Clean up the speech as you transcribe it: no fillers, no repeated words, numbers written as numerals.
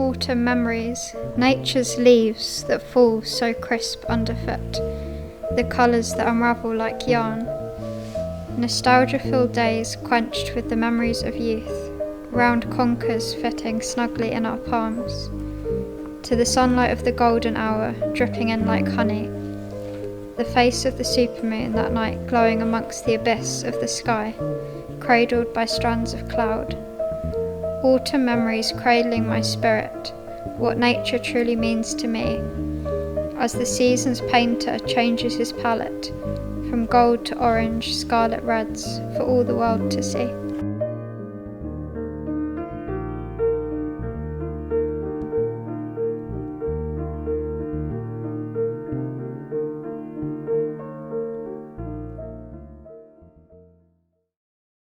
Autumn memories, nature's leaves that fall so crisp underfoot, the colours that unravel like yarn. Nostalgia-filled days quenched with the memories of youth, round conkers fitting snugly in our palms, to the sunlight of the golden hour dripping in like honey, the face of the supermoon that night glowing amongst the abyss of the sky, cradled by strands of cloud. Autumn memories cradling my spirit, what nature truly means to me, as the season's painter changes his palette from gold to orange, scarlet reds for all the world to see.